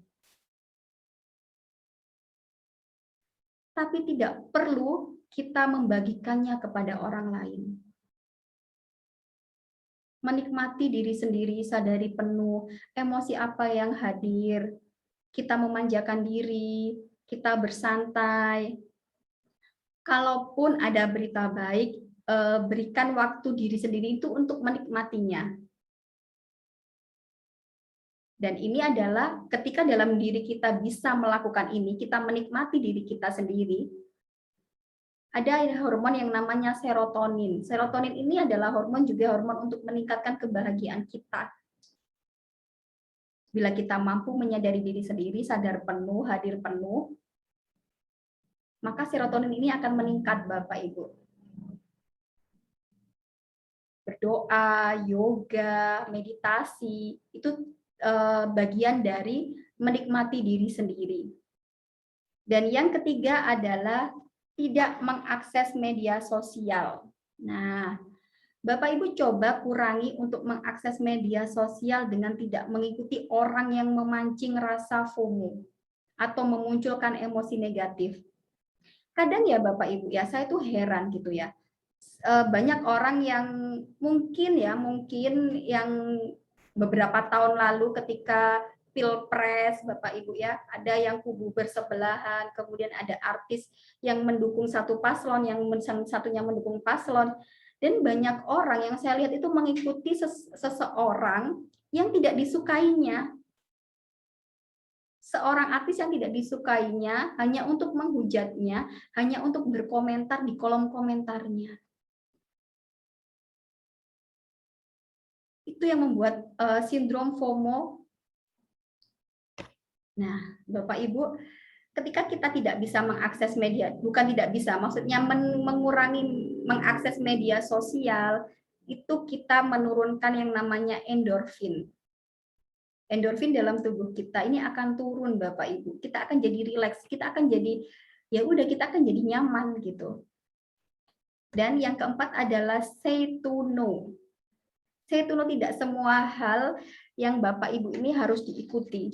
Speaker 1: Tapi tidak perlu kita membagikannya kepada orang lain. Menikmati diri sendiri, sadari penuh emosi apa yang hadir, kita memanjakan diri, kita bersantai. Kalaupun ada berita baik, berikan waktu diri sendiri itu untuk menikmatinya. Dan ini adalah ketika dalam diri kita bisa melakukan ini, kita menikmati diri kita sendiri, ada hormon yang namanya serotonin. Serotonin ini adalah hormon juga hormon untuk meningkatkan kebahagiaan kita. Bila kita mampu menyadari diri sendiri, sadar penuh, hadir penuh, maka serotonin ini akan meningkat, Bapak Ibu. Berdoa, yoga, meditasi, itu bagian dari menikmati diri sendiri. Dan yang ketiga adalah tidak mengakses media sosial. Nah, Bapak Ibu coba kurangi untuk mengakses media sosial dengan tidak mengikuti orang yang memancing rasa FOMO atau memunculkan emosi negatif. Kadang ya Bapak Ibu ya, saya tuh heran gitu ya. Banyak orang yang mungkin yang beberapa tahun lalu ketika Pilpres Bapak Ibu ya, ada yang kubu bersebelahan, kemudian ada artis yang mendukung satu paslon, yang satunya mendukung paslon, dan banyak orang yang saya lihat itu mengikuti seseorang yang tidak disukainya. Seorang artis yang tidak disukainya hanya untuk menghujatnya, hanya untuk berkomentar di kolom komentarnya. Itu yang membuat sindrom FOMO. Nah, Bapak Ibu, ketika kita tidak bisa mengakses media, bukan tidak bisa, maksudnya mengurangi mengakses media sosial, itu kita menurunkan yang namanya endorfin. Endorfin dalam tubuh kita ini akan turun, Bapak Ibu. Kita akan jadi rileks, kita akan jadi ya udah, kita akan jadi nyaman gitu. Dan yang keempat adalah say to no. Say to no, tidak semua hal yang Bapak Ibu ini harus diikuti.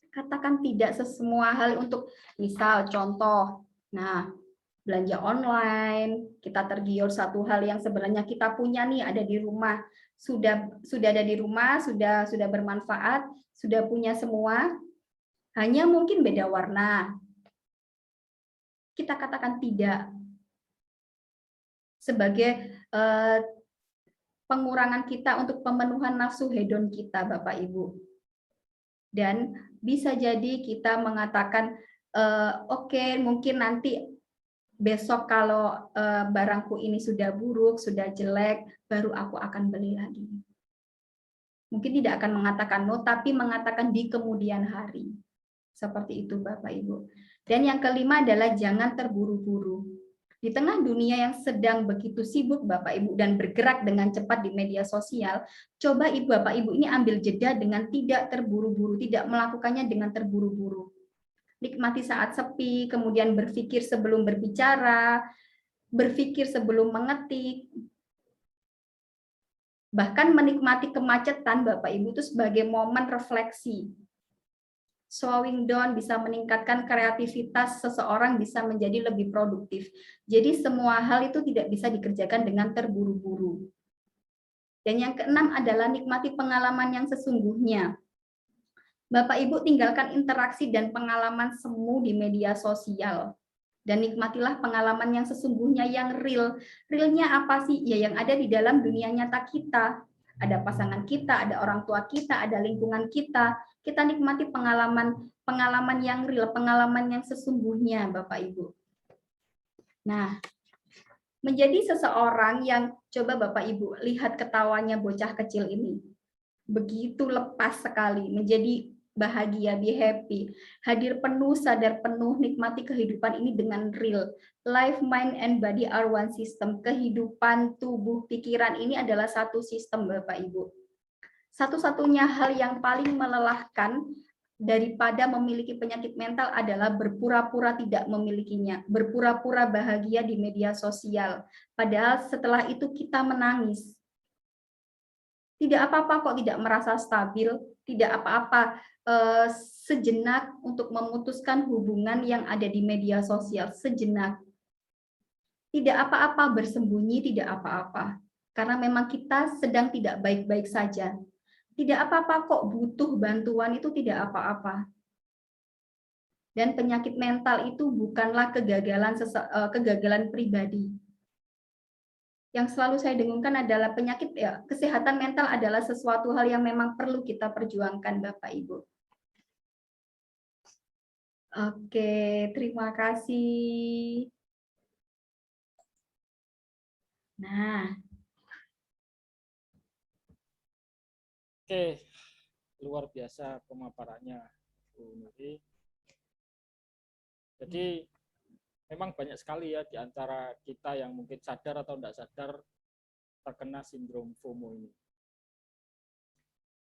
Speaker 1: Katakan tidak semua hal untuk, misal contoh, nah belanja online, kita tergiur satu hal yang sebenarnya kita punya nih, ada di rumah, sudah ada di rumah, sudah bermanfaat, sudah punya semua, hanya mungkin beda warna. Kita katakan tidak sebagai pengurangan kita untuk pemenuhan nafsu hedon kita, Bapak Ibu. Dan bisa jadi kita mengatakan, oke, mungkin nanti besok kalau barangku ini sudah buruk, sudah jelek, baru aku akan beli lagi. Mungkin tidak akan mengatakan no, tapi mengatakan di kemudian hari. Seperti itu, Bapak Ibu. Dan yang kelima adalah jangan terburu-buru. Di tengah dunia yang sedang begitu sibuk Bapak Ibu dan bergerak dengan cepat di media sosial, coba Bapak Ibu ini ambil jeda dengan tidak terburu-buru, tidak melakukannya dengan terburu-buru. Nikmati saat sepi, kemudian berpikir sebelum berbicara, berpikir sebelum mengetik. Bahkan menikmati kemacetan Bapak Ibu itu sebagai momen refleksi. Slowing down bisa meningkatkan kreativitas seseorang, bisa menjadi lebih produktif. Jadi semua hal itu tidak bisa dikerjakan dengan terburu-buru. Dan yang keenam adalah nikmati pengalaman yang sesungguhnya. Bapak Ibu tinggalkan interaksi dan pengalaman semu di media sosial. Dan nikmatilah pengalaman yang sesungguhnya, yang real. Realnya apa sih? Ya yang ada di dalam dunia nyata kita. Ada pasangan kita, ada orang tua kita, ada lingkungan kita. Kita nikmati pengalaman yang real, pengalaman yang sesungguhnya, Bapak Ibu. Nah, Menjadi seseorang yang, coba Bapak Ibu, lihat ketawanya bocah kecil ini. Begitu lepas sekali, menjadi bahagia, be happy, hadir penuh, sadar penuh, nikmati kehidupan ini dengan real. Life, mind, and body are one system. Kehidupan, tubuh, pikiran ini adalah satu sistem, Bapak Ibu. Satu-satunya hal yang paling melelahkan daripada memiliki penyakit mental adalah berpura-pura tidak memilikinya, berpura-pura bahagia di media sosial. Padahal setelah itu kita menangis. Tidak apa-apa kok tidak merasa stabil, tidak apa-apa sejenak untuk memutuskan hubungan yang ada di media sosial, sejenak. Tidak apa-apa bersembunyi, tidak apa-apa. Karena memang kita sedang tidak baik-baik saja. Tidak apa-apa kok butuh bantuan, itu tidak apa-apa. Dan penyakit mental itu bukanlah kegagalan pribadi. Yang selalu saya dengungkan adalah penyakit, ya, kesehatan mental adalah sesuatu hal yang memang perlu kita perjuangkan, Bapak Ibu. Oke, terima kasih. Nah,
Speaker 2: Oke, luar biasa pemaparannya Bu Nuri. Jadi memang banyak sekali ya di antara kita yang mungkin sadar atau tidak sadar terkena sindrom FOMO ini.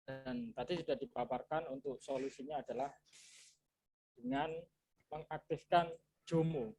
Speaker 2: Dan tadi sudah dipaparkan untuk solusinya adalah dengan mengaktifkan JOMO